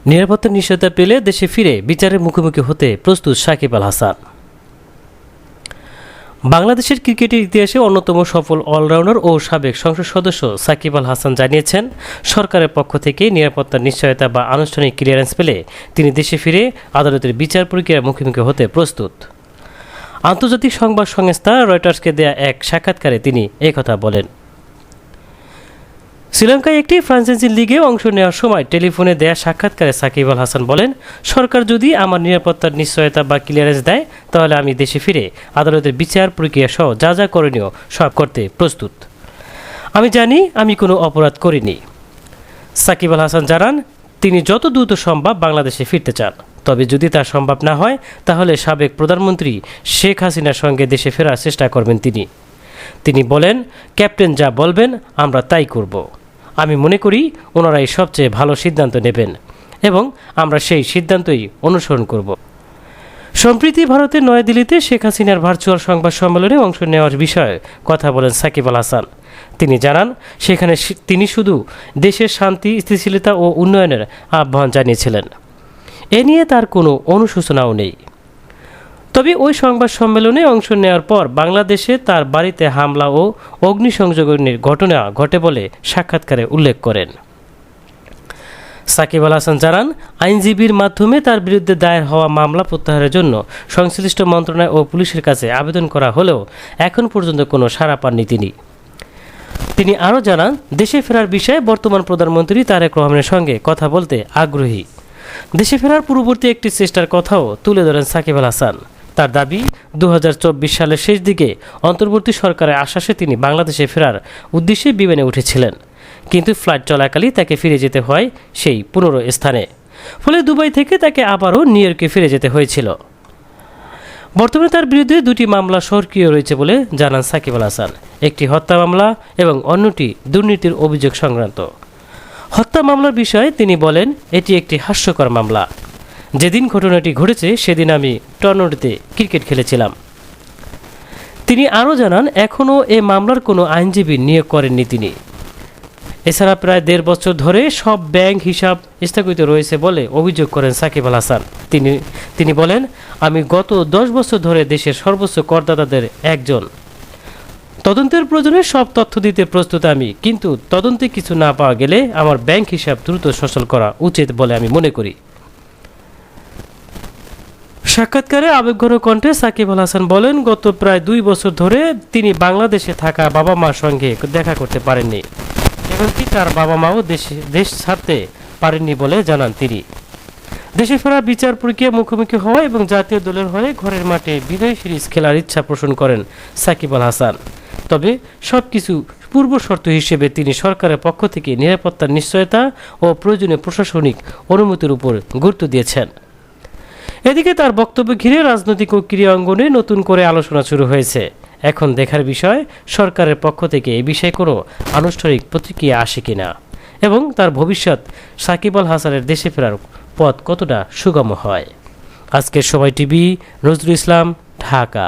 নিরাপত্তার নিশ্চয়তা পেলে দেশে ফিরে বিচারের মুখোমুখি হতে প্রস্তুত সাকিব আল হাসান। বাংলাদেশের ক্রিকেটের ইতিহাসে অন্যতম সফল অলরাউন্ডার ও সাবেক সংসদ সদস্য সাকিব আল হাসান জানিয়েছেন, সরকারের পক্ষ থেকে নিরাপত্তার নিশ্চয়তা বা আনুষ্ঠানিক ক্লিয়ারেন্স পেলে তিনি দেশে ফিরে আদালতের বিচার প্রক্রিয়ার মুখোমুখি হতে প্রস্তুত। আন্তর্জাতিক সংবাদ সংস্থা রয়টার্সকে দেয়া এক সাক্ষাৎকারে তিনি একথা বলেন। শ্রীলঙ্কায় একটি ফ্রাঞ্চাইজি লিগে অংশ নেওয়ার সময় টেলিফোনে দেয়া সাক্ষাৎকারে সাকিব আল হাসান বলেন, সরকার যদি আমার নিরাপত্তার নিশ্চয়তা বা ক্লিয়ারেন্স দেয় তাহলে আমি দেশে ফিরে আদালতের বিচার প্রক্রিয়া সহ যা যা করণীয় সব করতে প্রস্তুত। আমি জানি আমি কোনো অপরাধ করিনি। সাকিব আল হাসান জানান, তিনি যত দ্রুত সম্ভব বাংলাদেশে ফিরতে চান, তবে যদি তা সম্ভব না হয় তাহলে সাবেক প্রধানমন্ত্রী শেখ হাসিনার সঙ্গে দেশে ফেরার চেষ্টা করবেন তিনি বলেন, ক্যাপ্টেন যা বলবেন আমরা তাই করব। আমি মনে করি ওনারাই সবচেয়ে ভালো সিদ্ধান্ত নেবেন এবং আমরা সেই সিদ্ধান্তই অনুসরণ করব। সম্প্রতি ভারতের নয়াদিল্লিতে শেখ হাসিনার ভার্চুয়াল সংবাদ সম্মেলনে অংশ নেওয়ার বিষয়ে কথা বলেন সাকিব আল হাসান। তিনি জানান, সেখানে তিনি শুধু দেশের শান্তি, স্থিতিশীলতা ও উন্নয়নের আহ্বান জানিয়েছিলেন। এ নিয়ে তার কোনো অনুশোচনাও নেই। তবে ওই সংবাদ সম্মেলনে অংশ নেওয়ার পর বাংলাদেশে তার বাড়িতে হামলা ও অগ্নিসংযোগের ঘটনা ঘটে বলে সাক্ষাৎকারে উল্লেখ করেন। সাকিব আল হাসান জানান, আইনজীবীর মাধ্যমে তার বিরুদ্ধে দায়ের হওয়া মামলা প্রত্যাহারের জন্য সংশ্লিষ্ট মন্ত্রণালয় ও পুলিশের কাছে আবেদন করা হলেও এখন পর্যন্ত কোনো সাড়া পাননি তিনি আরও জানান, দেশে ফেরার বিষয়ে বর্তমান প্রধানমন্ত্রী তারেক রহমানের সঙ্গে কথা বলতে আগ্রহী। দেশে ফেরার পূর্ববর্তী একটি চেষ্টার কথাও তুলে ধরেন সাকিব আল হাসান। তার দাবি, 2024 সালের শেষ দিকে অন্তর্বর্তী সরকারের আশ্বাসে তিনি বাংলাদেশে ফেরার উদ্দেশ্যে বিমানে উঠেছিলেন, কিন্তু ফ্লাইট চলাকালেই তাকে ফিরে যেতে হয় সেই 15 স্থানে। ফলে দুবাই থেকে তাকে আবারও নিউ ইয়র্কে ফিরে যেতে হয়েছিল। বর্তমানে তার বিরুদ্ধে দুটি মামলা সক্রিয় রয়েছে বলে জানান সাকিব আল হাসান, একটি হত্যা মামলা এবং অন্যটি দুর্নীতির অভিযোগ সংক্রান্ত। হত্যা মামলার বিষয়ে তিনি বলেন, এটি একটি হাস্যকর মামলা। যেদিন ঘটনাটি ঘটেছে সেদিন আমি টর্নেডোতে ক্রিকেট খেলেছিলাম। তিনি আরও জানান, এখনও এ মামলার কোনো আইনজীবী নিয়োগ করেননি তিনি। এছাড়া প্রায় 1.5 বছর ধরে সব ব্যাংক হিসাব স্থগিত রয়েছে বলে অভিযোগ করেন সাকিব আল হাসান। তিনি বলেন, আমি গত 10 বছর ধরে দেশের সর্বোচ্চ করদাতাদের একজন। তদন্তের প্রয়োজনে সব তথ্য দিতে প্রস্তুত আমি, কিন্তু তদন্তে কিছু না পাওয়া গেলে আমার ব্যাংক হিসাব দ্রুত সচল করা উচিত বলে আমি মনে করি। সাক্ষাৎকারে আবেগঘন কণ্ঠে সাকিব আল হাসান বলেন, গত প্রায় 2 বছর ধরে তিনি বাংলাদেশে থাকা বাবা মার সঙ্গে দেখা করতে পারেননি, এমনকি তার বাবা মাও দেশ ছাড়তে পারেননি বলে জানান তিনি। দেশে ফেরা বিচার প্রক্রিয়া মুখোমুখি হওয়া এবং জাতীয় দলের হয়ে ঘরের মাঠে বিদায়ী সিরিজ খেলার ইচ্ছা পোষণ করেন সাকিব আল হাসান। তবে সবকিছু পূর্ব শর্ত হিসেবে তিনি সরকারের পক্ষ থেকে নিরাপত্তার নিশ্চয়তা ও প্রয়োজনীয় প্রশাসনিক অনুমতির উপর গুরুত্ব দিয়েছেন। এদিকে তার বক্তব্য ঘিরে রাজনৈতিক ও ক্রীড়া অঙ্গনে নতুন করে আলোচনা শুরু হয়েছে। এখন দেখার বিষয় সরকারের পক্ষ থেকে এই বিষয়ে কোনো আনুষ্ঠানিক প্রতিক্রিয়া আসে কিনা এবং তার ভবিষ্যৎ সাকিব আল হাসানের দেশে ফেরার পথ কতটা সুগম হয়। আজকের সময় টিভি, নজরুল ইসলাম, ঢাকা।